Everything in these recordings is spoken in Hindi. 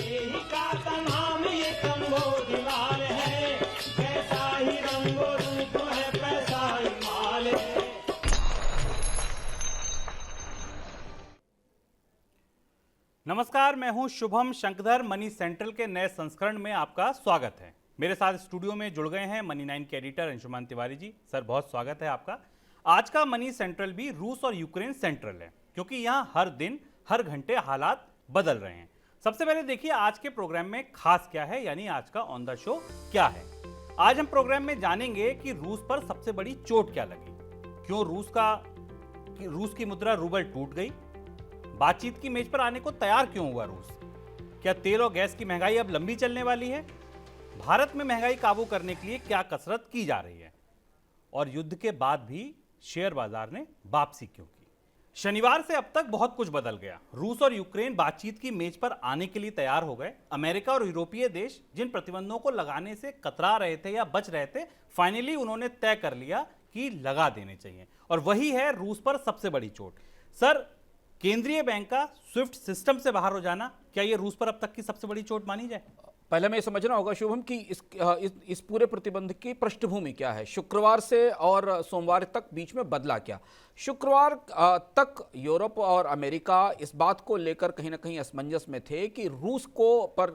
देहिका का नाम ये कंबोधिलाल है, जैसा ही रंगो रूप है पैसा ही माल है। नमस्कार, मैं हूं शुभम शंकधर। मनी सेंट्रल के नए संस्करण में आपका स्वागत है। मेरे साथ स्टूडियो में जुड़ गए हैं मनी 9 के एडिटर अंशुमान तिवारी जी। सर, बहुत स्वागत है आपका। आज का मनी सेंट्रल भी रूस और यूक्रेन सेंट्रल है, क्योंकि यहां हर दिन हर घंटे हालात बदल रहे हैं। सबसे पहले देखिए आज के प्रोग्राम में खास क्या है, यानी आज का ऑन द शो क्या है। आज हम प्रोग्राम में जानेंगे कि रूस पर सबसे बड़ी चोट क्या लगी, क्यों रूस की मुद्रा रूबल टूट गई, बातचीत की मेज पर आने को तैयार क्यों हुआ रूस, क्या तेल और गैस की महंगाई अब लंबी चलने वाली है, भारत में महंगाई काबू करने के लिए क्या कसरत की जा रही है, और युद्ध के बाद भी शेयर बाजार ने वापसी क्यों की। शनिवार से अब तक बहुत कुछ बदल गया। रूस और यूक्रेन बातचीत की मेज पर आने के लिए तैयार हो गए। अमेरिका और यूरोपीय देश जिन प्रतिबंधों को लगाने से कतरा रहे थे या बच रहे थे, फाइनली उन्होंने तय कर लिया कि लगा देने चाहिए, और वही है रूस पर सबसे बड़ी चोट। सर, केंद्रीय बैंक का स्विफ्ट सिस्टम से बाहर हो जाना, क्या यह रूस पर अब तक की सबसे बड़ी चोट मानी जाए? पहले हमें समझना होगा शुभम कि इस पूरे प्रतिबंध की पृष्ठभूमि क्या है। शुक्रवार से और सोमवार तक बीच में बदला क्या। शुक्रवार तक यूरोप और अमेरिका इस बात को लेकर कहीं ना कहीं असमंजस में थे कि रूस को पर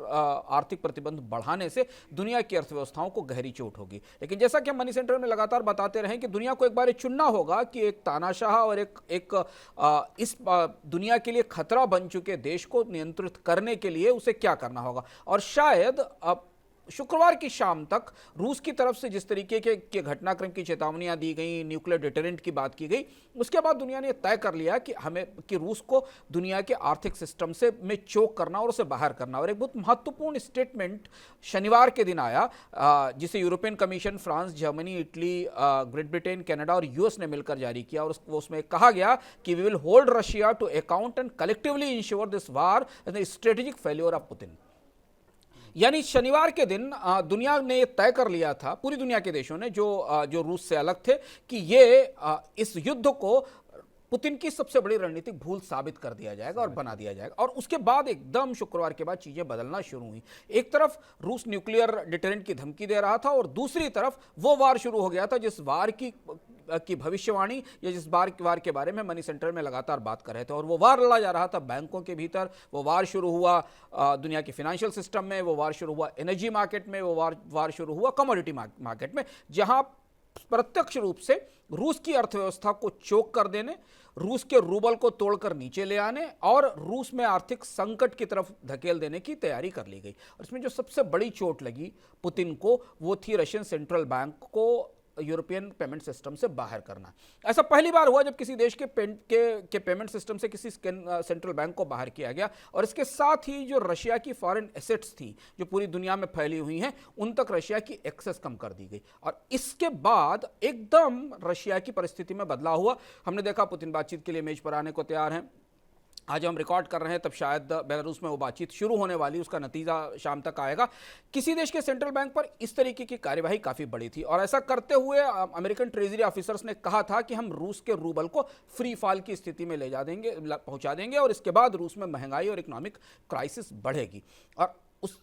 आर्थिक प्रतिबंध बढ़ाने से दुनिया की अर्थव्यवस्थाओं को गहरी चोट होगी। लेकिन जैसा कि हम मनी सेंटर में लगातार बताते रहे कि दुनिया को एक बार चुनना होगा कि एक तानाशाह और इस दुनिया के लिए खतरा बन चुके देश को नियंत्रित करने के लिए उसे क्या करना होगा। और शायद अब शुक्रवार की शाम तक रूस की तरफ से जिस तरीके के घटनाक्रम की चेतावनियां दी गई, न्यूक्लियर डिटरेंट की बात की गई, उसके बाद दुनिया ने तय कर लिया कि रूस को दुनिया के आर्थिक सिस्टम से में चोक करना और उसे बाहर करना। और एक बहुत महत्वपूर्ण स्टेटमेंट शनिवार के दिन आया, जिसे European Commission, France, Germany, Italy, Great Britain, Canada और यूएस ने मिलकर जारी किया। और उसमें कहा गया कि we will hold Russia to account and collectively ensure this war as a strategic failure of Putin. यानी शनिवार के दिन दुनिया ने तय कर लिया था, पूरी दुनिया के देशों ने जो रूस से अलग थे, कि इस युद्ध को पुतिन की सबसे बड़ी रणनीतिक भूल साबित कर दिया जाएगा और बना दिया जाएगा। और उसके बाद एकदम शुक्रवार के बाद चीजें बदलना शुरू हुई। एक तरफ रूस न्यूक्लियर डिटरेंट की धमकी दे रहा था और दूसरी तरफ वो वार शुरू हो गया था जिस वार की भविष्यवाणी या जिस वार के बारे में मनी सेंटर में लगातार बात कर रहे थे। और वो वार लड़ा जा रहा था बैंकों के भीतर, वो वार शुरू हुआ दुनिया के फाइनेंशियल सिस्टम में, वो वार शुरू हुआ एनर्जी मार्केट में, वो वार शुरू हुआ कमोडिटी मार्केट में, जहां प्रत्यक्ष रूप से रूस की अर्थव्यवस्था को चोक कर देने, रूस के रूबल को तोड़कर नीचे ले आने और रूस में आर्थिक संकट की तरफ धकेल देने की तैयारी कर ली गई। और इसमें जो सबसे बड़ी चोट लगी पुतिन को, वो थी रशियन सेंट्रल बैंक को यूरोपियन पेमेंट सिस्टम से बाहर करना। ऐसा पहली बार हुआ जब किसी देश के पेमेंट सिस्टम से किसी सेंट्रल बैंक को बाहर किया गया। और इसके साथ ही जो रशिया की फॉरेन एसेट्स थी जो पूरी दुनिया में फैली हुई हैं, उन तक रशिया की एक्सेस कम कर दी गई। और इसके बाद एकदम रशिया की परिस्थिति में बदलाव हुआ। हमने देखा पुतिन बातचीत के लिए मेज पर आने को तैयार हैं। आज हम रिकॉर्ड कर रहे हैं तब शायद बेलारूस में वो बातचीत शुरू होने वाली, उसका नतीजा शाम तक आएगा। किसी देश के सेंट्रल बैंक पर इस तरीके की कार्यवाही काफ़ी बड़ी थी। और ऐसा करते हुए अमेरिकन ट्रेजरी ऑफिसर्स ने कहा था कि हम रूस के रूबल को फ्री फॉल की स्थिति में पहुंचा देंगे और इसके बाद रूस में महंगाई और इकोनॉमिक क्राइसिस बढ़ेगी। और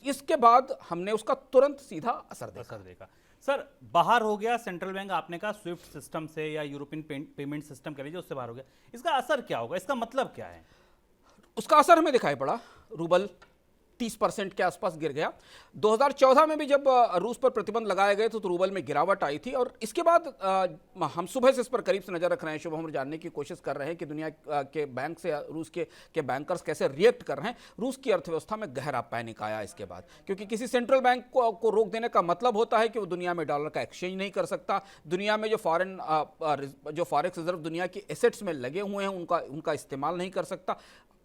इसके बाद हमने उसका तुरंत सीधा असर देखा। सर, बाहर हो गया सेंट्रल बैंक, आपने कहा स्विफ्ट सिस्टम से या यूरोपियन पेमेंट सिस्टम कह लीजिए, उससे बाहर हो गया। इसका असर क्या होगा, इसका मतलब क्या है? उसका असर हमें दिखाई पड़ा। रूबल 30% के आसपास गिर गया। 2014 में भी जब रूस पर प्रतिबंध लगाए गए तो रूबल में गिरावट आई थी। और इसके बाद हम सुबह से इस पर करीब से नजर रख रहे हैं। शुभ, हम जानने की कोशिश कर रहे हैं कि दुनिया के बैंक से रूस के बैंकर्स कैसे रिएक्ट कर रहे हैं। रूस की अर्थव्यवस्था में गहरा पैनिक आया इसके बाद, क्योंकि किसी सेंट्रल बैंक को रोक देने का मतलब होता है कि वो दुनिया में डॉलर का एक्सचेंज नहीं कर सकता। दुनिया में जो फॉरेक्स रिजर्व दुनिया की एसेट्स में लगे हुए हैं उनका इस्तेमाल नहीं कर सकता।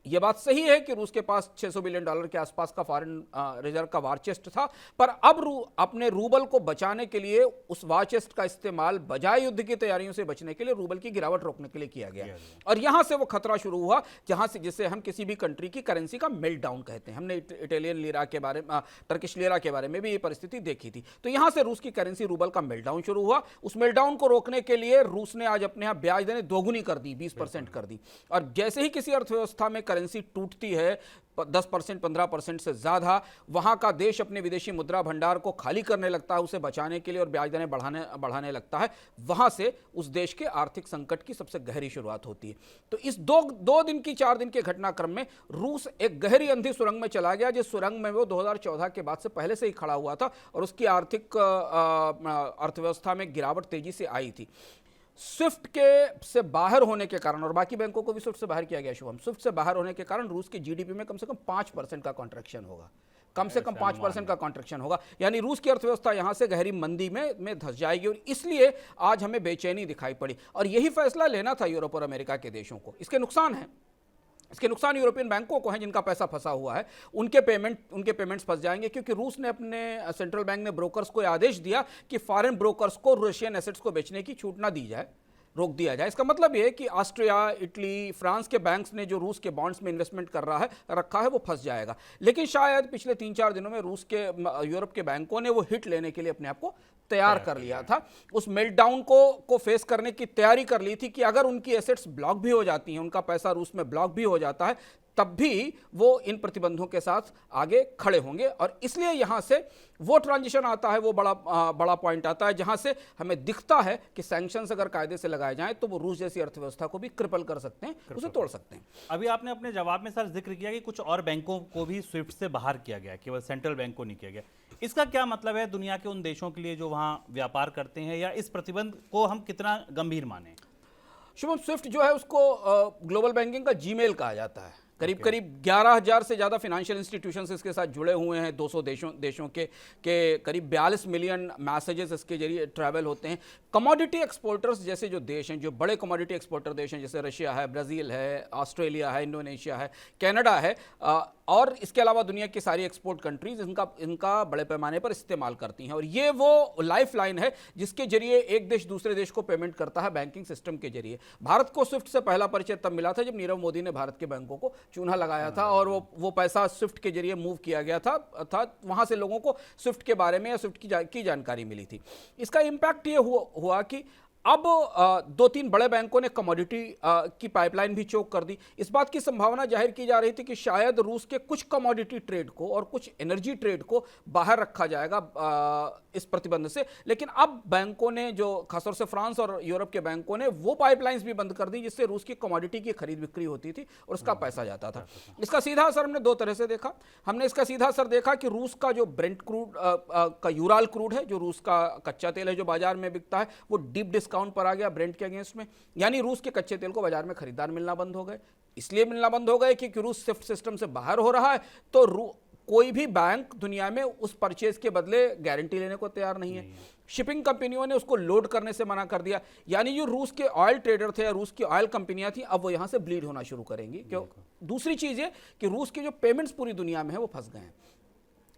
यह बात सही है कि रूस के पास $600 बिलियन के आसपास का फॉरेन रिजर्व का वार चेस्ट था, पर अब अपने रूबल को बचाने के लिए उस वार चेस्ट का इस्तेमाल बजाय युद्ध की तैयारियों से बचने के लिए रूबल की गिरावट रोकने के लिए किया गया। और यहां से वो खतरा शुरू हुआ जहां से जिसे हम किसी भी कंट्री की करेंसी का मेल्टडाउन कहते हैं। हमने इटालियन लीरा के बारे में, टर्किश लीरा के बारे में भी ये परिस्थिति देखी थी। तो यहां से रूस की करेंसी रूबल का मेल्टडाउन शुरू हुआ। उस मेल्टडाउन को रोकने के लिए रूस ने आज अपने यहां ब्याज देने दोगुनी कर दी, 20% कर दी। और जैसे ही किसी अर्थव्यवस्था में करेंसी टूटती है 10%, 15% से ज़्यादा, वहाँ का देश अपने विदेशी मुद्रा भंडार को खाली करने लगता है उसे बचाने के लिए और ब्याज दरें बढ़ाने लगता है, वहाँ से उस देश के आर्थिक संकट की सबसे गहरी शुरुआत होती है। तो इस 4 दिन के घटनाक्रम में रूस एक गहरी अंधी सुरंग में चला गया, जिस सुरंग में वो 2014 के बाद से पहले से ही खड़ा हुआ था और उसकी आर्थिक अर्थव्यवस्था में गिरावट तेजी से आई थी। स्विफ्ट के से बाहर होने के कारण, और बाकी बैंकों को भी स्विफ्ट से बाहर किया गया शुभम, स्विफ्ट से बाहर होने के कारण रूस की जीडीपी में कम से कम 5% का कॉन्ट्रैक्शन होगा, कम से कम 5% का कॉन्ट्रैक्शन होगा, यानी रूस की अर्थव्यवस्था यहां से गहरी मंदी में धंस जाएगी। और इसलिए आज हमें बेचैनी दिखाई पड़ी और यही फैसला लेना था यूरोप और अमेरिका के देशों को। इसके नुकसान यूरोपियन बैंकों को हैं जिनका पैसा फंसा हुआ है, उनके पेमेंट्स फंस जाएंगे, क्योंकि रूस ने अपने सेंट्रल बैंक ने ब्रोकर्स को आदेश दिया कि फॉरेन ब्रोकर्स को रशियन एसेट्स को बेचने की छूट ना दी जाए, रोक दिया जाए। इसका मतलब ये है कि ऑस्ट्रिया, इटली, फ्रांस के बैंक्स ने जो रूस के बॉन्ड्स में इन्वेस्टमेंट रखा है वो फंस जाएगा। लेकिन शायद पिछले 3-4 दिनों में यूरोप के बैंकों ने वो हिट लेने के लिए अपने आप को तैयार कर लिया था, उस मेल्टडाउन को फेस करने की तैयारी कर ली थी कि अगर उनकी एसेट्स ब्लॉक भी हो जाती हैं, उनका पैसा रूस में ब्लॉक भी हो जाता है, तब भी वो इन प्रतिबंधों के साथ आगे खड़े होंगे। और इसलिए यहां से वो ट्रांजिशन आता है, वो बड़ा पॉइंट आता है जहां से हमें दिखता है कि सैंक्शंस अगर कायदे से लगाए जाएं तो वो रूस जैसी अर्थव्यवस्था को भी क्रिपल कर सकते हैं, उसे तोड़ सकते हैं। अभी आपने अपने जवाब में सर जिक्र किया कि कुछ और बैंकों को भी स्विफ्ट से बाहर किया गया, केवल सेंट्रल बैंक को नहीं किया गया। इसका क्या मतलब है दुनिया के उन देशों के लिए जो वहां व्यापार करते हैं, या इस प्रतिबंध को हम कितना गंभीर माने? शुभम, स्विफ्ट जो है उसको ग्लोबल बैंकिंग का जीमेल कहा जाता है। करीब 11,000 से ज़्यादा फाइनेंशियल इंस्टीट्यूशंस इसके साथ जुड़े हुए हैं। 200 देशों के करीब 42 मिलियन मैसेजेस इसके जरिए ट्रैवल होते हैं। कमोडिटी एक्सपोर्टर्स जैसे जो देश हैं, जो बड़े कमोडिटी एक्सपोर्टर देश हैं, जैसे रशिया है, ब्राज़ील है, ऑस्ट्रेलिया है, इंडोनेशिया है, कनाडा है, और इसके अलावा दुनिया की सारी एक्सपोर्ट कंट्रीज इनका बड़े पैमाने पर इस्तेमाल करती हैं। और ये वो लाइफ लाइन है जिसके जरिए एक देश दूसरे देश को पेमेंट करता है बैंकिंग सिस्टम के जरिए। भारत को स्विफ्ट से पहला परिचय तब मिला था जब नीरव मोदी ने भारत के बैंकों को चूना लगाया था और वो पैसा स्विफ्ट के जरिए मूव किया गया था, अर्थात वहां से लोगों को स्विफ्ट के बारे में या स्विफ्ट की जानकारी मिली थी। इसका इंपैक्ट ये हुआ कि अब 2-3 बड़े बैंकों ने कमोडिटी की पाइपलाइन भी चोक कर दी। इस बात की संभावना जाहिर की जा रही थी कि शायद रूस के कुछ कमोडिटी ट्रेड को और कुछ एनर्जी ट्रेड को बाहर रखा जाएगा इस प्रतिबंध से, लेकिन अब बैंकों ने, जो खासतौर से फ्रांस और यूरोप के बैंकों ने, वो पाइपलाइंस भी बंद कर दी जिससे रूस की कमोडिटी की खरीद बिक्री होती थी और उसका पैसा जाता था। इसका सीधा असर हमने 2 तरह से देखा। हमने इसका सीधा असर देखा कि रूस का जो ब्रेंट क्रूड का यूराल क्रूड है, जो रूस का कच्चा तेल है जो बाजार में बिकता है, वो डीप डिस्काउंट पर आ गया ब्रेंट के अगेंस्ट में, यानी रूस के कच्चे तेल को बाजार में खरीदार मिलना बंद हो गए। इसलिए मिलना बंद हो गए क्योंकि रूस स्विफ्ट सिस्टम से बाहर हो रहा है, तो कोई भी बैंक दुनिया में उस परचेज के बदले गारंटी लेने को तैयार नहीं है। शिपिंग कंपनियों ने उसको लोड करने से मना कर दिया, यानी जो रूस के ऑयल ट्रेडर थे या रूस की ऑयल कंपनियां थी, अब वो यहां से ब्लीड होना शुरू करेंगी। क्यों? दूसरी चीज है कि रूस के जो पेमेंट्स पूरी दुनिया में है वो फंस गए हैं,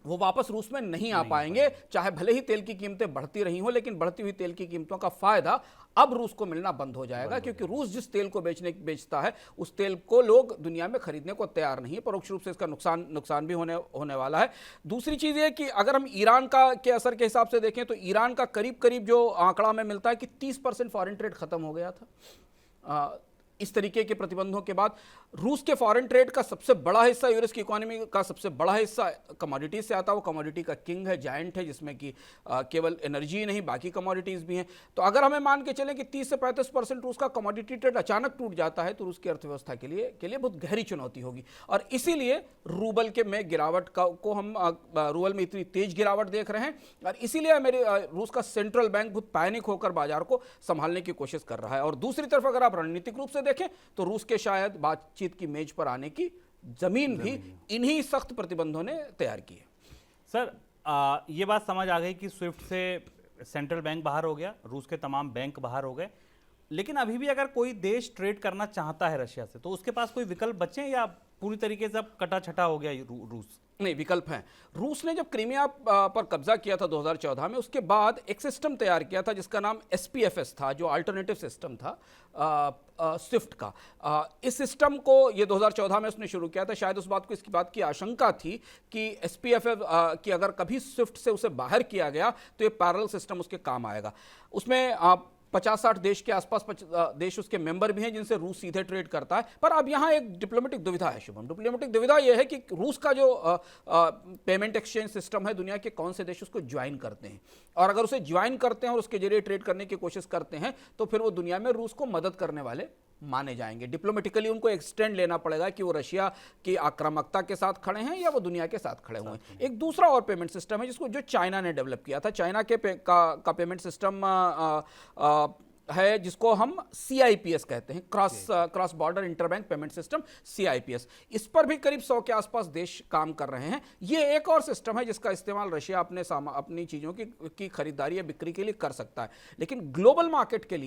वो वापस रूस में नहीं आ पाएंगे, चाहे भले ही तेल की कीमतें बढ़ती रही हों, लेकिन बढ़ती हुई तेल की कीमतों का फायदा अब रूस को मिलना बंद हो जाएगा, क्योंकि रूस जिस तेल को बेचता है उस तेल को लोग दुनिया में खरीदने को तैयार नहीं है। परोक्ष रूप से इसका नुकसान भी होने वाला है। दूसरी चीज ये कि अगर हम ईरान के असर के हिसाब से देखें तो ईरान का करीब जो आंकड़ा में मिलता है कि 30% फॉरेन ट्रेड खत्म हो गया था इस तरीके के प्रतिबंधों के बाद। रूस के फॉरेन ट्रेड का सबसे बड़ा हिस्सा, यूरोस की इकोनॉमी का सबसे बड़ा हिस्सा कमोडिटी से आता है। वो कमोडिटी का किंग है, जायंट है, जिसमें कि केवल एनर्जी नहीं बाकी कमोडिटीज़ भी हैं। तो अगर हमें मान के चलें कि 30 से 35% रूस का कमोडिटी ट्रेड अचानक टूट जाता है तो रूस की अर्थव्यवस्था के लिए बहुत गहरी चुनौती होगी। और इसीलिए रूबल के में गिरावट को हम रूबल में इतनी तेज गिरावट देख रहे हैं, और इसीलिए रूस का सेंट्रल बैंक बहुत पैनिक होकर बाजार को संभालने की कोशिश कर रहा है। और दूसरी तरफ अगर आप रणनीतिक रूप से देखें तो रूस के शायद बातचीत की मेज पर आने की जमीन भी इन्हीं सख्त प्रतिबंधों ने तैयार की है। सर, ये बात समझ आ गई कि स्विफ्ट से सेंट्रल बैंक बाहर हो गया, रूस के तमाम बैंक बाहर हो गए, लेकिन अभी भी अगर कोई देश ट्रेड करना चाहता है रशिया से तो उसके पास कोई विकल्प बचे, या पूरी तरीके से अब कटा छटा हो गया रूस? नहीं, विकल्प हैं। रूस ने जब क्रीमिया पर कब्जा किया था 2014 में, उसके बाद एक सिस्टम तैयार किया था जिसका नाम SPFS था, जो अल्टरनेटिव सिस्टम था स्विफ्ट का। इस सिस्टम को ये 2014 में उसने शुरू किया था। शायद इसकी बात की आशंका थी कि SPFS की अगर कभी स्विफ्ट से उसे बाहर किया गया तो ये पैरेलल सिस्टम उसके काम आएगा। उसमें 50-60 देश के आसपास देश उसके मेंबर भी हैं जिनसे रूस सीधे ट्रेड करता है। पर अब यहाँ एक डिप्लोमेटिक दुविधा है शुभम। डिप्लोमेटिक दुविधा यह है कि रूस का जो पेमेंट एक्सचेंज सिस्टम है, दुनिया के कौन से देश उसको ज्वाइन करते हैं, और अगर उसे ज्वाइन करते हैं और उसके जरिए ट्रेड करने की कोशिश करते हैं तो फिर वो दुनिया में रूस को मदद करने वाले माने जाएंगे। डिप्लोमेटिकली उनको एक्सटेंड लेना पड़ेगा कि वो रशिया की आक्रामकता के साथ खड़े हैं या वो दुनिया के साथ खड़े हुए हैं। एक दूसरा और पेमेंट सिस्टम है जिसको जो चाइना ने डेवलप किया था। चाइना के का पेमेंट सिस्टम है जिसको हम CIPS कहते हैं, cross border interbank payment system, CIPS। इस पर भी करीब 100 के आसपास देश काम कर रहे हैं। ये एक और सिस्टम है जिसका इस्तेमाल रशिया अपनी चीज़ों की खरीदारी या बिक्री के लिए कर सकता है, लेकिन ग्लोबल मार्केट के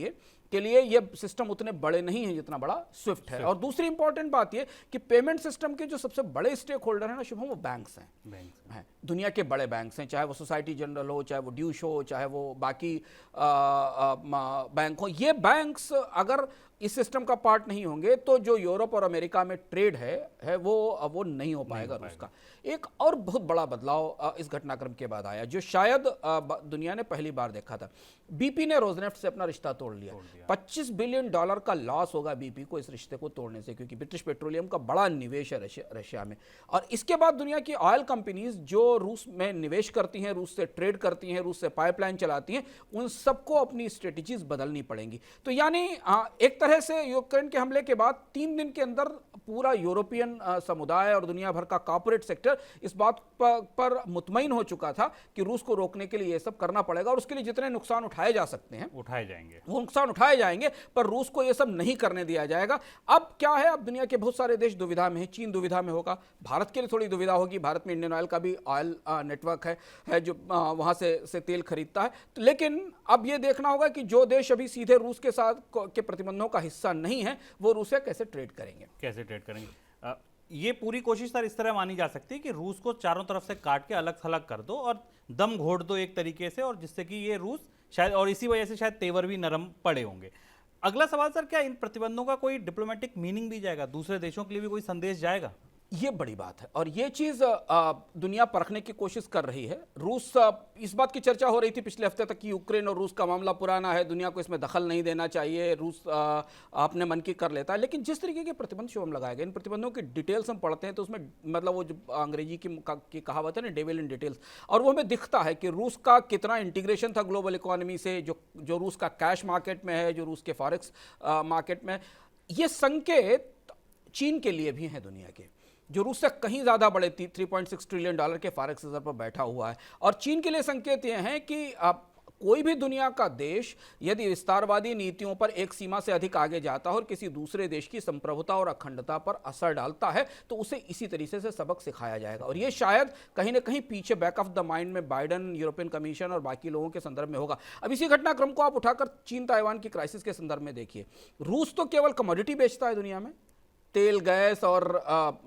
लिए ये सिस्टम उतने बड़े नहीं हैं जितना बड़ा स्विफ्ट है। और दूसरी इंपॉर्टेंट बात ये कि पेमेंट सिस्टम के जो सबसे बड़े स्टेक होल्डर हैं ना शुभम, वो बैंक्स हैं। दुनिया के बड़े बैंक्स हैं, चाहे वो सोसाइटी जनरल हो, चाहे वो ड्यूश हो, चाहे वो बाकी बैंक हो। ये बैंक्स अगर इस सिस्टम का पार्ट नहीं होंगे तो जो यूरोप और अमेरिका में ट्रेड है वो नहीं हो पाएगा रूस का। एक और बहुत बड़ा बदलाव इस घटनाक्रम के बाद आया जो शायद दुनिया ने पहली बार देखा था। BP ने रोजनेफ्ट से अपना रिश्ता तोड़ लिया। $25 बिलियन का लॉस होगा BP को इस रिश्ते को तोड़ने से, क्योंकि ब्रिटिश पेट्रोलियम का बड़ा निवेश है रशिया में। और इसके बाद दुनिया की ऑयल कंपनीज जो रूस में निवेश करती हैं, रूस से ट्रेड करती हैं, रूस से पाइपलाइन चलाती हैं, उन सबको अपनी स्ट्रेटजीज बदलनी पड़ेंगी। तो यानी एक तरह से यूक्रेन के हमले के बाद 3 दिन के अंदर पूरा यूरोपियन समुदाय और दुनिया भर का कॉर्पोरेट सेक्टर इस बात पर मुतमईन हो चुका था कि रूस को रोकने के लिए ये सब करना पड़ेगा, और उसके लिए जितने नुकसान उठाए जा सकते हैं उठाए जाएंगे, वो नुकसान उठाए जाएंगे, पर रूस को ये सब नहीं करने दिया जाएगा। अब क्या है, अब दुनिया के बहुत सारे देश दुविधा में हैं। चीन दुविधा में होगा, भारत के लिए थोड़ी दुविधा होगी। भारत में इंडियन ऑयल का भी ऑयल नेटवर्क है जो वहां से तेल खरीदता है। तो लेकिन अब ये देखना होगा कि जो देश अभी सीधे रूस के साथ के प्रतिबंधों का हिस्सा नहीं है, वो रूस से कैसे ट्रेड करेंगे। ये पूरी कोशिश सर इस तरह मानी जा सकती है कि रूस को चारों तरफ से काट के अलग थलग कर दो और दम घोट दो एक तरीके से, और जिससे कि ये रूस शायद, और इसी वजह से शायद तेवर भी नरम पड़े होंगे। अगला सवाल सर, क्या इन प्रतिबंधों का कोई डिप्लोमेटिक मीनिंग भी जाएगा, दूसरे देशों के लिए भी कोई संदेश जाएगा? ये बड़ी बात है और ये चीज़ दुनिया परखने की कोशिश कर रही है। रूस, इस बात की चर्चा हो रही थी पिछले हफ्ते तक कि यूक्रेन और रूस का मामला पुराना है, दुनिया को इसमें दखल नहीं देना चाहिए, रूस अपने मन की कर लेता है। लेकिन जिस तरीके के प्रतिबंध शुभम लगाए गए, इन प्रतिबंधों की डिटेल्स हम पढ़ते हैं तो उसमें मतलब वो जो अंग्रेजी की कहावत है ना, डेविल इन डिटेल्स, और वो हमें दिखता है कि रूस का कितना इंटीग्रेशन था ग्लोबल इकोनॉमी से, जो रूस का कैश मार्केट में है, जो रूस के फॉरेक्स मार्केट में। ये संकेत चीन के लिए भी हैं, दुनिया के जो रूस से कहीं ज़्यादा बड़े $3.6 ट्रिलियन के फॉरेक्स रिजर्व पर बैठा हुआ है। और चीन के लिए संकेत ये हैं कि कोई भी दुनिया का देश यदि विस्तारवादी नीतियों पर एक सीमा से अधिक आगे जाता है और किसी दूसरे देश की संप्रभुता और अखंडता पर असर डालता है तो उसे इसी तरीके से सबक सिखाया जाएगा। और ये शायद कहीं ना कहीं पीछे बैक ऑफ द माइंड में बाइडन, यूरोपियन कमीशन और बाकी लोगों के संदर्भ में होगा। अब इसी घटनाक्रम को आप उठाकर चीन ताइवान की क्राइसिस के संदर्भ में देखिए। रूस तो केवल कमोडिटी बेचता है दुनिया में, तेल, गैस और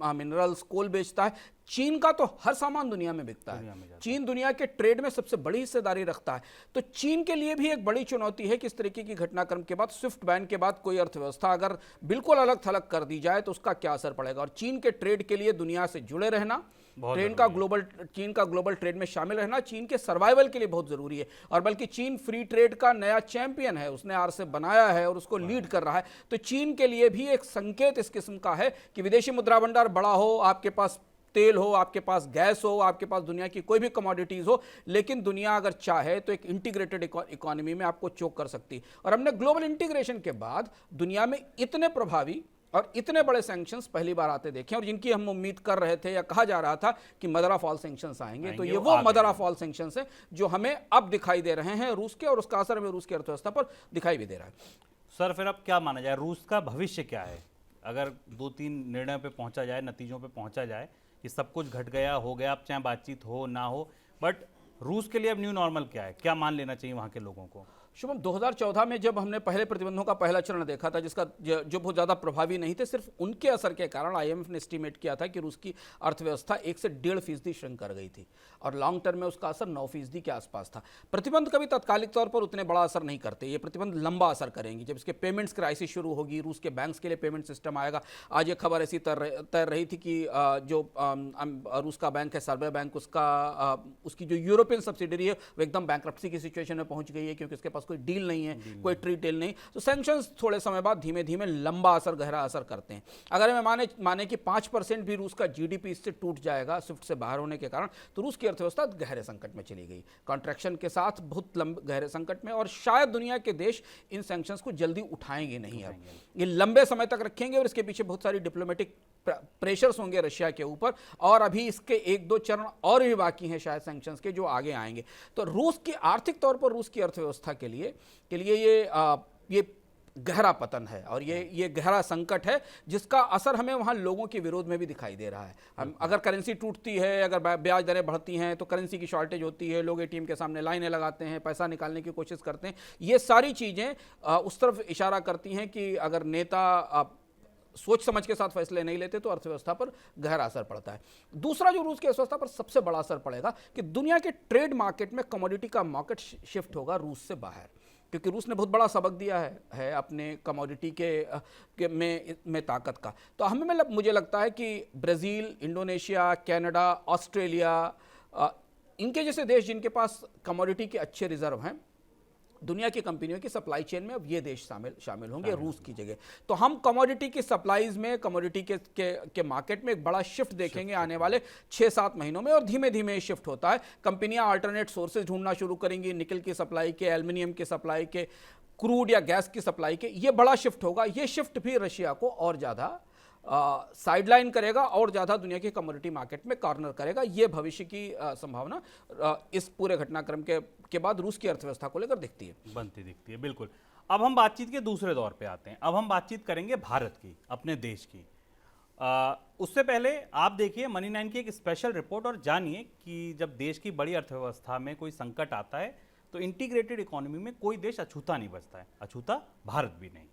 मिनरल्स, कोल बेचता है। चीन का तो हर सामान दुनिया में बिकता है। चीन दुनिया के ट्रेड में सबसे बड़ी हिस्सेदारी रखता है। तो चीन के लिए भी एक बड़ी चुनौती है कि इस तरीके की घटनाक्रम के बाद, स्विफ्ट बैन के बाद कोई अर्थव्यवस्था अगर बिल्कुल अलग थलग कर दी जाए तो उसका क्या असर पड़ेगा। और चीन के ट्रेड के लिए दुनिया से जुड़े रहना, चीन का ग्लोबल ट्रेड में शामिल रहना चीन के सर्वाइवल के लिए बहुत जरूरी है। और बल्कि चीन फ्री ट्रेड का नया चैंपियन है, उसने RCEP बनाया है और उसको लीड कर रहा है। तो चीन के लिए भी एक संकेत इस किस्म का है कि विदेशी मुद्रा भंडार बड़ा हो, आपके पास तेल हो, आपके पास गैस हो, आपके पास दुनिया की कोई भी कमोडिटीज हो, लेकिन दुनिया अगर चाहे तो एक इंटीग्रेटेड इकोनॉमी में आपको चोक कर सकती है। और हमने ग्लोबल इंटीग्रेशन के बाद दुनिया में इतने प्रभावी और इतने बड़े सैंक्शंस पहली बार आते देखे, और जिनकी हम उम्मीद कर रहे थे या कहा जा रहा था कि मदर ऑफ ऑल सैंक्शंस आएंगे, तो ये वो मदर ऑफ ऑल सैंक्शंस है जो हमें अब दिखाई दे रहे हैं रूस के, और उसका असर हमें रूस की अर्थव्यवस्था पर दिखाई भी दे रहा है। सर फिर अब क्या माना जाए, रूस का भविष्य क्या है? अगर 2-3 निर्णय पे पहुंचा जाए, नतीजों पे पहुंचा जाए कि सब कुछ घट गया, हो गया, अब चाहे बातचीत हो ना हो, बट रूस के लिए अब न्यू नॉर्मल क्या है, क्या मान लेना चाहिए वहां के लोगों को? शुभम, 2014 में जब हमने पहले प्रतिबंधों का पहला चरण देखा था, जिसका जो बहुत ज़्यादा प्रभावी नहीं थे, सिर्फ उनके असर के कारण IMF ने एस्टीमेट किया था कि रूस की अर्थव्यवस्था 1 से 1.5% श्रिंक कर गई थी, और लॉन्ग टर्म में उसका असर 9% के आसपास था। प्रतिबंध कभी तात्कालिक तौर पर उतने बड़ा असर नहीं करते, ये प्रतिबंध लंबा असर करेंगे। जब इसके पेमेंट्स क्राइसिस शुरू होगी, रूस के बैंक्स के लिए पेमेंट सिस्टम आएगा। आज एक खबर ऐसी तैर रही थी कि जो रूस का बैंक है, सर्वे बैंक, उसकी जो यूरोपियन सब्सिडरी है वो एकदम बैंक्रप्सी की सिचुएशन में पहुंच गई है, क्योंकि उसके पास कोई डील नहीं है, कोई ट्रेड डील नहीं, तो सैंक्शंस थोड़े समय बाद धीमे धीमे लंबा असर, गहरा असर करते हैं। अगर हमें माने कि 5% भी रूस का जीडीपी इससे टूट जाएगा स्विफ्ट से बाहर होने के कारण, तो रूस की अर्थव्यवस्था गहरे संकट में चली गई, कॉन्ट्रैक्शन के साथ बहुत गहरे संकट में, और शायद दुनिया के देश इन सैंक्शंस को जल्दी उठाएंगे नहीं। अब ये लंबे समय तक रखेंगे और इसके पीछे बहुत सारी डिप्लोमेटिक प्रेशर्स होंगे रशिया के ऊपर, और अभी इसके 1-2 चरण और भी बाकी हैं शायद सैंक्शंस के, जो आगे आएंगे। तो रूस की आर्थिक तौर पर, रूस की अर्थव्यवस्था के लिए ये गहरा पतन है और ये गहरा संकट है, जिसका असर हमें वहाँ लोगों के विरोध में भी दिखाई दे रहा है। हम अगर करेंसी टूटती है, अगर ब्याज दरें बढ़ती हैं, तो करेंसी की शॉर्टेज होती है, लोग एटीएम के सामने लाइनें लगाते हैं, पैसा निकालने की कोशिश करते हैं। ये सारी चीज़ें उस तरफ इशारा करती हैं कि अगर नेता सोच समझ के साथ फैसले नहीं लेते तो अर्थव्यवस्था पर गहरा असर पड़ता है। दूसरा जो रूस की अर्थव्यवस्था पर सबसे बड़ा असर पड़ेगा कि दुनिया के ट्रेड मार्केट में कमोडिटी का मार्केट शिफ्ट होगा रूस से बाहर, क्योंकि रूस ने बहुत बड़ा सबक दिया है अपने कमोडिटी में ताकत का। तो मुझे लगता है कि ब्राज़ील, इंडोनेशिया, कनाडा, ऑस्ट्रेलिया, इनके जैसे देश जिनके पास कमोडिटी के अच्छे रिजर्व हैं, दुनिया की कंपनियों की सप्लाई चेन में अब ये देश शामिल होंगे रूस की जगह। तो हम कमोडिटी की सप्लाईज में, कमोडिटी के मार्केट में एक बड़ा शिफ्ट देखेंगे आने वाले 6-7 महीनों में, और धीमे धीमे शिफ्ट होता है। कंपनियां अल्टरनेट सोर्सेज ढूंढना शुरू करेंगी, निकल की सप्लाई के, एल्युमिनियम की सप्लाई के, क्रूड या गैस की सप्लाई के। ये बड़ा शिफ्ट होगा। ये शिफ्ट भी रशिया को और ज़्यादा साइडलाइन करेगा और ज़्यादा दुनिया के कमोडिटी मार्केट में कॉर्नर करेगा। ये भविष्य की संभावना इस पूरे घटनाक्रम के बाद रूस की अर्थव्यवस्था को लेकर दिखती है। बिल्कुल। अब हम बातचीत के दूसरे दौर पे आते हैं। अब हम बातचीत करेंगे भारत की, अपने देश की। उससे पहले आप देखिए मनी 9 की एक स्पेशल रिपोर्ट और जानिए कि जब देश की बड़ी अर्थव्यवस्था में कोई संकट आता है तो इंटीग्रेटेड इकोनॉमी में कोई देश अछूता नहीं बचता है, अछूता भारत भी नहीं।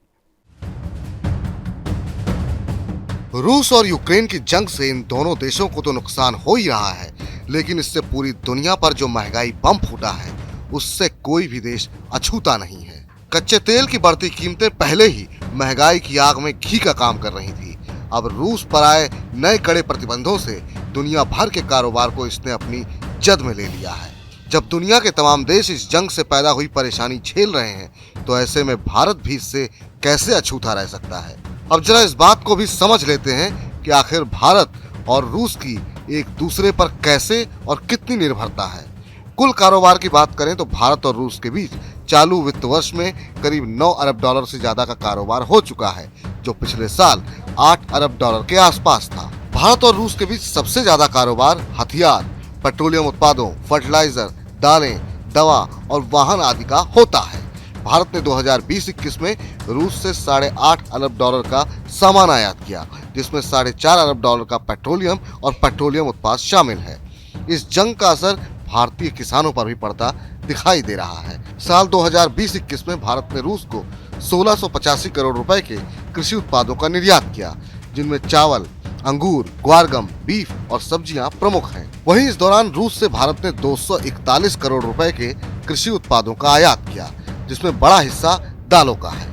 रूस और यूक्रेन की जंग से इन दोनों देशों को तो नुकसान हो ही रहा है, लेकिन इससे पूरी दुनिया पर जो महंगाई बम फूटा है उससे कोई भी देश अछूता नहीं है। कच्चे तेल की बढ़ती कीमतें पहले ही महंगाई की आग में घी का काम कर रही थी। अब रूस पर आए नए कड़े प्रतिबंधों से दुनिया भर के कारोबार को इसने अपनी जद में ले लिया है। जब दुनिया के तमाम देश इस जंग से पैदा हुई परेशानी झेल रहे हैं, तो ऐसे में भारत भी इससे कैसे अछूता रह सकता है। अब जरा इस बात को भी समझ लेते हैं कि आखिर भारत और रूस की एक दूसरे पर कैसे और कितनी निर्भरता है। कुल कारोबार की बात करें तो भारत और रूस के बीच चालू वित्त वर्ष में करीब 9 अरब डॉलर से ज्यादा का कारोबार हो चुका है, जो पिछले साल 8 अरब डॉलर के आसपास था। भारत और रूस के बीच सबसे ज्यादा कारोबार हथियार, पेट्रोलियम उत्पादों, फर्टिलाइजर, दालें, दवा और वाहन आदि का होता है। भारत ने 2020-21 में रूस से 8.5 अरब डॉलर का सामान आयात किया, जिसमें 4.5 अरब डॉलर का पेट्रोलियम और पेट्रोलियम उत्पाद शामिल है। इस जंग का असर भारतीय किसानों पर भी पड़ता दिखाई दे रहा है। साल 2020-21 में भारत ने रूस को 1685 करोड़ रुपए के कृषि उत्पादों का निर्यात किया, जिनमें चावल, अंगूर, ग्वारगम, बीफ और सब्जियां प्रमुख हैं। वहीं इस दौरान रूस से भारत ने 241 करोड़ रुपए के कृषि उत्पादों का आयात किया, जिसमें बड़ा हिस्सा दालों का है।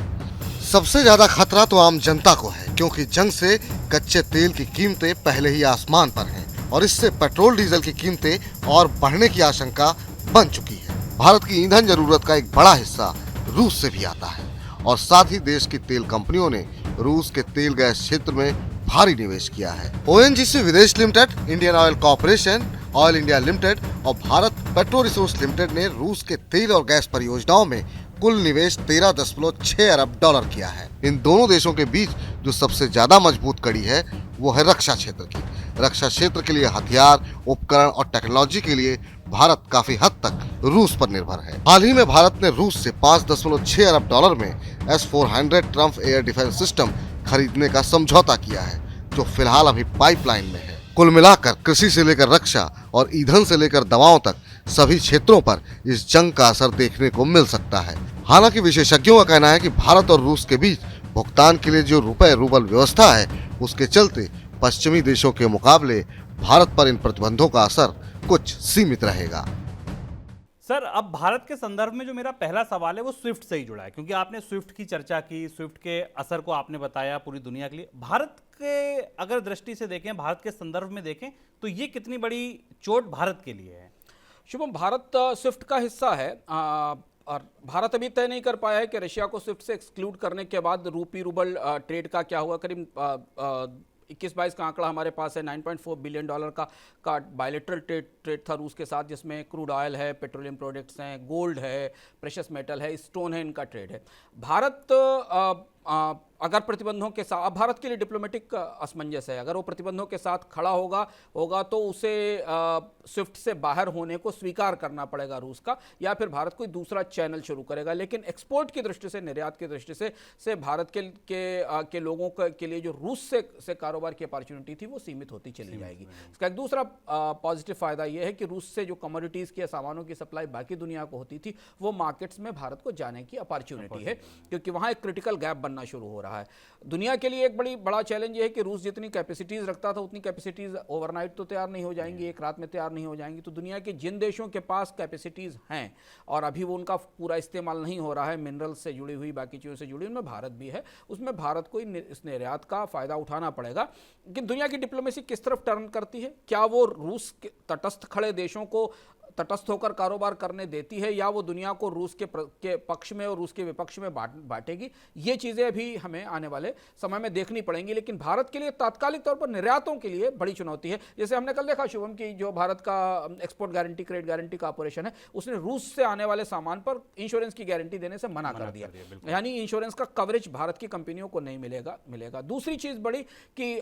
सबसे ज्यादा खतरा तो आम जनता को है, क्योंकि जंग से कच्चे तेल की कीमतें पहले ही आसमान पर हैं और इससे पेट्रोल डीजल की कीमतें और बढ़ने की आशंका बन चुकी है। भारत की ईंधन जरूरत का एक बड़ा हिस्सा रूस से भी आता है और साथ ही देश की तेल कंपनियों ने रूस के तेल गैस क्षेत्र में भारी निवेश किया है। ONGC विदेश limited, Indian oil corporation, oil India limited और भारत पेट्रो रिसोर्स लिमिटेड ने रूस के तेल और गैस परियोजनाओं में कुल निवेश 13.6 अरब डॉलर किया है। इन दोनों देशों के बीच जो सबसे ज्यादा मजबूत कड़ी है वो है रक्षा क्षेत्र की। रक्षा क्षेत्र के लिए हथियार, उपकरण और टेक्नोलॉजी के लिए भारत काफी हद तक रूस पर निर्भर है। हाल ही में भारत ने रूस से 5.6 अरब डॉलर में S-400 Trump air defence system खरीदने का समझौता किया है, जो फिलहाल अभी पाइपलाइन में है। कुल मिलाकर कृषि से लेकर रक्षा और ईंधन से लेकर दवाओं तक सभी क्षेत्रों पर इस जंग का असर देखने को मिल सकता है। हालांकि विशेषज्ञों का कहना है कि भारत और रूस के बीच भुगतान के लिए जो रुपए रूबल व्यवस्था है, उसके चलते पश्चिमी देशों के मुकाबले भारत पर इन प्रतिबंधों का असर कुछ सीमित रहेगा। सर, अब भारत के संदर्भ में जो मेरा पहला सवाल है वो स्विफ्ट से ही जुड़ा है, क्योंकि आपने स्विफ्ट की चर्चा की, स्विफ्ट के असर को आपने बताया पूरी दुनिया के लिए। भारत के अगर दृष्टि से देखें, भारत के संदर्भ में देखें, तो ये कितनी बड़ी चोट भारत के लिए है? शुभम, भारत स्विफ्ट का हिस्सा है और भारत अभी तय नहीं कर पाया है कि रशिया को स्विफ्ट से एक्सक्लूड करने के बाद रूपी रूबल ट्रेड का क्या हुआ। करीब 21-22 का आंकड़ा हमारे पास है। $9.4 बिलियन का बायलेटरल ट्रेड था रूस के साथ, जिसमें क्रूड ऑयल है, पेट्रोलियम प्रोडक्ट्स हैं, गोल्ड है, प्रेशियस मेटल है, स्टोन है, इनका ट्रेड है। भारत अगर प्रतिबंधों के साथ, अब भारत के लिए डिप्लोमेटिक असमंजस है, अगर वो प्रतिबंधों के साथ खड़ा होगा तो उसे स्विफ्ट से बाहर होने को स्वीकार करना पड़ेगा रूस का, या फिर भारत कोई दूसरा चैनल शुरू करेगा। लेकिन एक्सपोर्ट की दृष्टि से, निर्यात की दृष्टि से भारत के लोगों के लिए जो रूस से कारोबार की अपॉर्चुनिटी थी वो सीमित होती चली जाएगी। इसका एक दूसरा पॉजिटिव फायदा यह है कि रूस से जो कमोडिटीज़ की या सामानों की सप्लाई बाकी दुनिया को होती थी, वो मार्केट्स में भारत को जाने की अपॉर्चुनिटी है, क्योंकि वहाँ एक क्रिटिकल गैप बनना शुरू हो रहा है। दुनिया के लिए एक बड़ा चैलेंज ये है कि रूस जितनी कैपेसिटीज रखता था उतनी कैपेसिटीज ओवरनाइट तो तैयार नहीं हो जाएंगी, एक रात में तैयार नहीं हो जाएंगी। तो दुनिया के जिन देशों के पास कैपेसिटीज हैं और अभी वो उनका पूरा इस्तेमाल नहीं हो रहा है, मिनरल से जुड़ी हुई, बाकी चीज़ों से जुड़ी, उनमें भारत भी है, उसमें भारत को इस निर्यात का फायदा उठाना पड़ेगा। लेकिन दुनिया की डिप्लोमेसी किस तरफ टर्न करती है? क्या वो रूस के तटस्थ खड़े देशों को तटस्थ होकर कारोबार करने देती है, या वो दुनिया को रूस के पक्ष में और रूस के विपक्ष में बांटेगी? ये चीज़ें अभी हमें आने वाले समय में देखनी पड़ेंगी। लेकिन भारत के लिए तात्कालिक तौर पर निर्यातों के लिए बड़ी चुनौती है। जैसे हमने कल देखा शुभम की जो भारत का export guarantee, credit guarantee corporation है, उसने रूस से आने वाले सामान पर इंश्योरेंस की गारंटी देने से मना कर दिया। यानी इंश्योरेंस का कवरेज भारत की कंपनियों को नहीं मिलेगा। दूसरी चीज़ बड़ी कि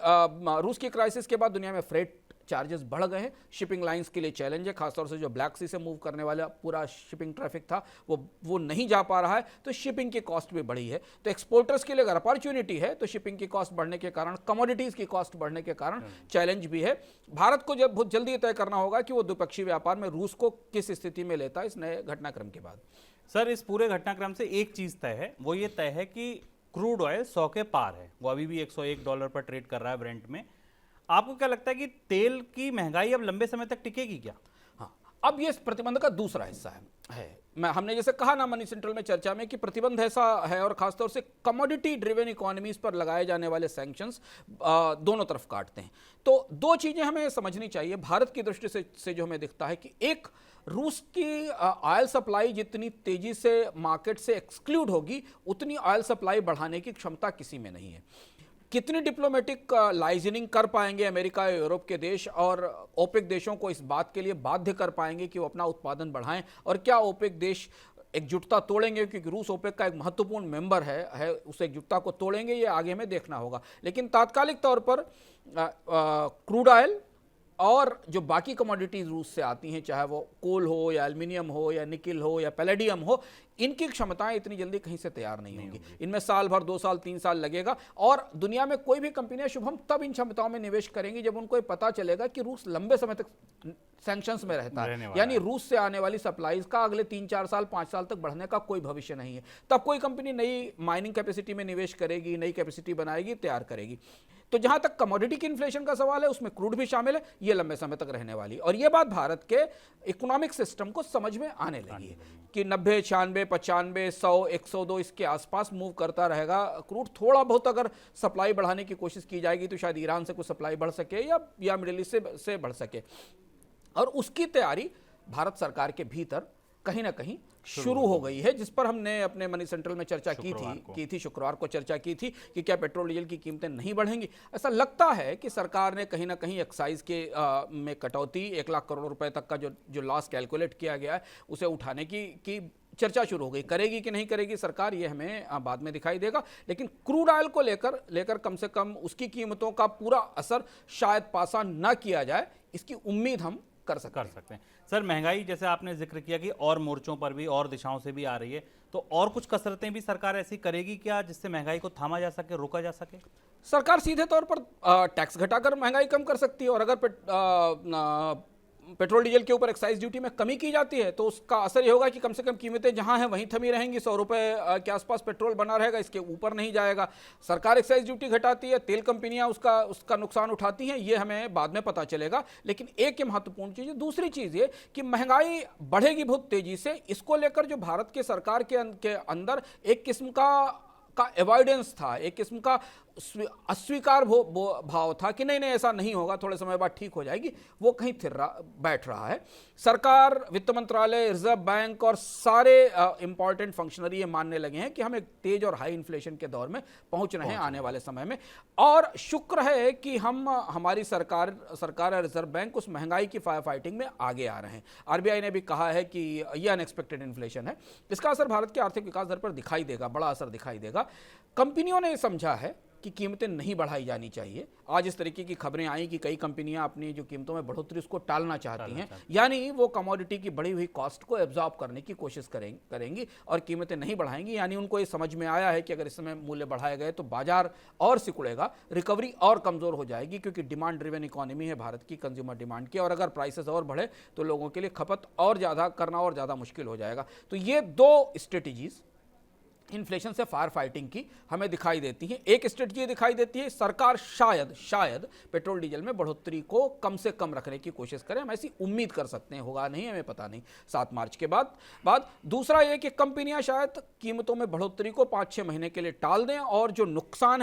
रूस की क्राइसिस के बाद दुनिया में फ्रेट चार्जेस बढ़ गए हैं। शिपिंग लाइंस के लिए चैलेंज है, खासतौर से जो ब्लैक सी से मूव करने वाला पूरा शिपिंग ट्रैफिक था वो नहीं जा पा रहा है, तो शिपिंग की कॉस्ट भी बढ़ी है। तो एक्सपोर्टर्स के लिए अगर अपॉर्चुनिटी है तो शिपिंग की कॉस्ट बढ़ने के कारण, कमोडिटीज़ की कॉस्ट बढ़ने के कारण चैलेंज भी है। भारत को जब बहुत जल्दी तय करना होगा कि वो द्विपक्षीय व्यापार में रूस को किस स्थिति में लेता है इस नए घटनाक्रम के बाद। सर, इस पूरे घटनाक्रम से एक चीज़ तय है, वो ये तय है कि क्रूड ऑयल 100 के पार है, वो अभी भी $101 पर ट्रेड कर रहा है ब्रेंट में। आपको क्या लगता है कि तेल की महंगाई अब लंबे समय तक टिकेगी क्या? हाँ, अब ये प्रतिबंध का दूसरा हिस्सा है। हमने जैसे कहा ना मनी सेंट्रल में चर्चा में कि प्रतिबंध ऐसा है, और खासतौर से कमोडिटी ड्रिवन इकोनॉमीज पर लगाए जाने वाले सैंक्शंस दोनों तरफ काटते हैं। तो दो चीजें हमें समझनी चाहिए भारत की दृष्टि से जो हमें दिखता है कि एक, रूस की ऑयल सप्लाई जितनी तेजी से मार्केट से एक्सक्लूड होगी, उतनी ऑयल सप्लाई बढ़ाने की क्षमता किसी में नहीं है। कितनी डिप्लोमेटिक लाइजनिंग कर पाएंगे अमेरिका या यूरोप के देश, और ओपेक देशों को इस बात के लिए बाध्य कर पाएंगे कि वो अपना उत्पादन बढ़ाएं, और क्या ओपेक देश एकजुटता तोड़ेंगे? क्योंकि रूस ओपेक का एक महत्वपूर्ण मेंबर है, उस एकजुटता को तोड़ेंगे, ये आगे हमें देखना होगा। लेकिन तात्कालिक तौर पर क्रूड ऑयल और जो बाकी कमोडिटीज़ रूस से आती हैं, चाहे वो कोल हो या एल्युमिनियम हो या निकिल हो या पैलेडियम हो, इनकी क्षमताएं इतनी जल्दी कहीं से तैयार नहीं होंगी। इनमें साल भर, 2 साल, 3 साल लगेगा। और दुनिया में कोई भी कंपनियां शुभम तब इन क्षमताओं में निवेश करेंगी जब उनको पता चलेगा कि रूस लंबे समय तक सैंक्शंस में रहता है, यानी रूस से आने वाली सप्लाईज का अगले 3-4 साल, 5 साल तक बढ़ने का कोई भविष्य नहीं है। तब कोई कंपनी नई माइनिंग कैपेसिटी में निवेश करेगी, नई कैपेसिटी बनाएगी, तैयार करेगी। तो जहां तक कमोडिटी की इन्फ्लेशन का सवाल है, उसमें क्रूड भी शामिल है, ये लंबे समय तक रहने वाली। और ये बात भारत के इकोनॉमिक सिस्टम को समझ में आने लगी है कि 90, 96, 95, 100, 102 इसके आसपास मूव करता रहेगा क्रूड। थोड़ा बहुत अगर सप्लाई बढ़ाने की कोशिश की जाएगी तो शायद ईरान से कुछ सप्लाई बढ़ सके या मिडिल ईस्ट से बढ़ सके, और उसकी तैयारी भारत सरकार के भीतर कहीं ना कहीं शुरू हो गई है, जिस पर हमने अपने मनी सेंट्रल में चर्चा की थी शुक्रवार को चर्चा की थी कि क्या पेट्रोल डीजल की कीमतें नहीं बढ़ेंगी। ऐसा लगता है कि सरकार ने कहीं ना कहीं एक्साइज के में कटौती, 1 लाख करोड़ रुपए तक का जो लॉस कैलकुलेट किया गया है उसे उठाने की चर्चा शुरू हो गई। करेगी कि नहीं करेगी सरकार, ये हमें बाद में दिखाई देगा। लेकिन क्रूड ऑयल को लेकर कम से कम उसकी कीमतों का पूरा असर शायद पासा न किया जाए, इसकी उम्मीद हम कर सकते हैं। सर, महंगाई जैसे आपने जिक्र किया कि और मोर्चों पर भी और दिशाओं से भी आ रही है, तो और कुछ कसरतें भी सरकार ऐसी करेगी क्या जिससे महंगाई को थामा जा सके, रोका जा सके? सरकार सीधे तौर पर टैक्स घटाकर महंगाई कम कर सकती है, और अगर पेट्रोल डीजल के ऊपर एक्साइज ड्यूटी में कमी की जाती है तो उसका असर ये होगा कि कम से कम कीमतें जहां हैं वहीं थमी रहेंगी। 100 रुपए के आसपास पेट्रोल बना रहेगा, इसके ऊपर नहीं जाएगा। सरकार एक्साइज ड्यूटी घटाती है, तेल कंपनियां उसका नुकसान उठाती हैं, ये हमें बाद में पता चलेगा। लेकिन एक ये महत्वपूर्ण चीज़ है। दूसरी चीज़ ये कि महंगाई बढ़ेगी बहुत तेजी से, इसको लेकर जो भारत के सरकार के अंदर एक किस्म का एवॉइडेंस था, एक किस्म का अस्वीकार भाव था कि नहीं नहीं ऐसा नहीं होगा, थोड़े समय बाद ठीक हो जाएगी, वो कहीं बैठ रहा है। सरकार, वित्त मंत्रालय, रिजर्व बैंक और सारे इंपॉर्टेंट फंक्शनरी ये मानने लगे हैं कि हम एक तेज और हाई इन्फ्लेशन के दौर में पहुंच रहे हैं आने वाले समय में। और शुक्र है कि हमारी सरकार और रिजर्व बैंक उस महंगाई की फायर फाइटिंग में आगे आ रहे हैं। आरबीआई ने भी कहा है कि यह अनएक्सपेक्टेड इन्फ्लेशन है, इसका असर भारत के आर्थिक विकास दर पर दिखाई देगा, बड़ा असर दिखाई देगा। कंपनियों ने समझा है कि कीमतें नहीं बढ़ाई जानी चाहिए। आज इस तरीके की खबरें आई कि कई कंपनियां अपनी जो कीमतों में बढ़ोतरी उसको टालना चाहती हैं, यानी वो कमोडिटी की बढ़ी हुई कॉस्ट को एब्जॉर्ब करने की कोशिश करेंगी और कीमतें नहीं बढ़ाएंगी। यानी उनको ये समझ में आया है कि अगर इस समय मूल्य बढ़ाए गए तो बाजार और सिकुड़ेगा, रिकवरी और कमजोर हो जाएगी, क्योंकि डिमांड ड्रिवन इकोनॉमी है भारत की, कंज्यूमर डिमांड की, और अगर प्राइसेस और बढ़े तो लोगों के लिए खपत और ज़्यादा करना और ज़्यादा मुश्किल हो जाएगा। तो ये दो स्ट्रेटजीज इन्फ्लेशन से फायर फाइटिंग की हमें दिखाई देती है। एक स्ट्रेटजी दिखाई देती है सरकार शायद पेट्रोल डीजल में बढ़ोतरी को कम से कम रखने की कोशिश करे, हम ऐसी उम्मीद कर सकते हैं, होगा नहीं हमें पता नहीं 7 मार्च के बाद। दूसरा ये कि कंपनियां शायद कीमतों में बढ़ोतरी को 5-6 महीने के लिए टाल दें और जो नुकसान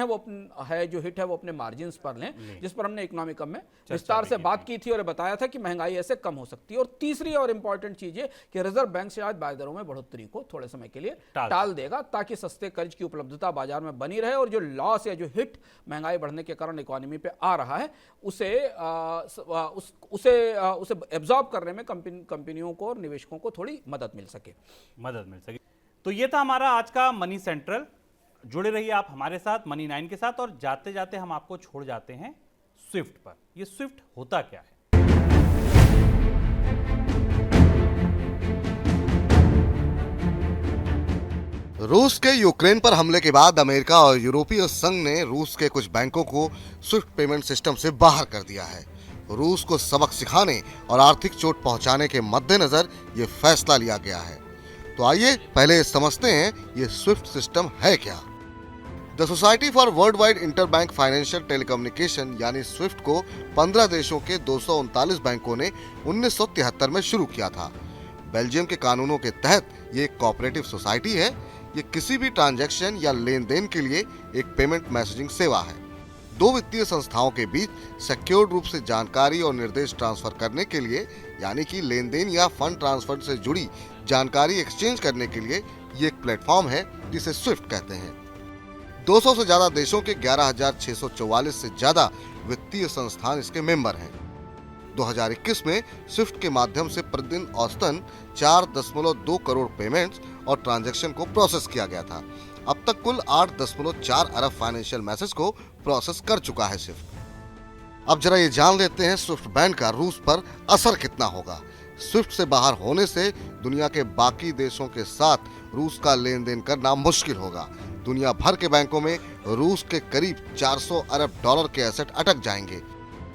है जो हिट है वो अपने मार्जिन पर लें, जिस पर हमने इकोनॉमिक में विस्तार से बात की थी और बताया था कि महंगाई ऐसे कम हो सकती है। और तीसरी और इंपॉर्टेंट चीज है कि रिजर्व बैंक शायद ब्याज दरों में बढ़ोतरी को थोड़े समय के लिए टाल देगा, ताकि सस्ते कर्ज की उपलब्धता बाजार में बनी रहे और जो लॉस या जो हिट महंगाई बढ़ने के कारण इकोनॉमी पे आ रहा है उसे एब्जॉर्ब करने में कंपनियों को और निवेशकों को थोड़ी मदद मिल सके। तो ये था हमारा आज का मनी सेंट्रल। जुड़े रहिए आप हमारे साथ मनी 9 के साथ, और जाते जाते हम आपको छोड़ जाते हैं स्विफ्ट पर। ये स्विफ्ट होता क्या है? रूस के यूक्रेन पर हमले के बाद अमेरिका और यूरोपीय संघ ने रूस के कुछ बैंकों को स्विफ्ट पेमेंट सिस्टम से बाहर कर दिया है। रूस को सबक सिखाने और आर्थिक चोट पहुंचाने के मद्देनजर ये फैसला लिया गया है। तो आइए पहले समझते हैं ये स्विफ्ट सिस्टम है क्या। The society for world wide interbank financial telecommunication यानी स्विफ्ट को 15 देशों के 239 बैंकों ने 1973 में शुरू किया था। बेल्जियम के कानूनों के तहत ये एक कोऑपरेटिव सोसाइटी है। ये किसी भी ट्रांजैक्शन या लेन देन के लिए एक पेमेंट मैसेजिंग सेवा है। दो वित्तीय संस्थाओं के बीच सिक्योर्ड रूप से जानकारी और निर्देश ट्रांसफर करने के लिए, यानी कि लेन देन या फंड ट्रांसफर से जुड़ी जानकारी एक्सचेंज करने के लिए ये एक प्लेटफॉर्म है जिसे स्विफ्ट कहते हैं। 200 से ज्यादा देशों के 11,644 से ज्यादा वित्तीय संस्थान इसके मेंबर हैं। 2021 में स्विफ्ट के माध्यम से प्रतिदिन औसतन 4.2 करोड़ पेमेंट्स और ट्रांजैक्शन को प्रोसेस किया गया था। अब तक कुल 8.4 अरब फाइनेंशियल मैसेज को प्रोसेस कर चुका है स्विफ्ट। अब जरा ये जान लेते हैं स्विफ्ट बैन का रूस पर असर कितना होगा। स्विफ्ट से बाहर होने से दुनिया के बाकी देशों के साथ रूस का लेन देन करना मुश्किल होगा। दुनिया भर के बैंकों में रूस के करीब 400 अरब डॉलर के एसेट अटक जाएंगे।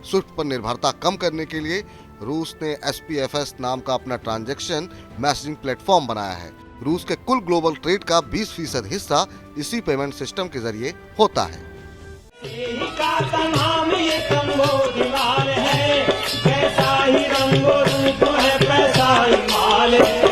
स्विफ्ट पर निर्भरता कम करने के लिए रूस ने SPFS नाम का अपना ट्रांजैक्शन मैसेजिंग प्लेटफॉर्म बनाया है। रूस के कुल ग्लोबल ट्रेड का 20% हिस्सा इसी पेमेंट सिस्टम के जरिए होता है। का नाम ये कंबोडिवाल है, कैसा ही रंगो रूप है, पैसा ही माल है।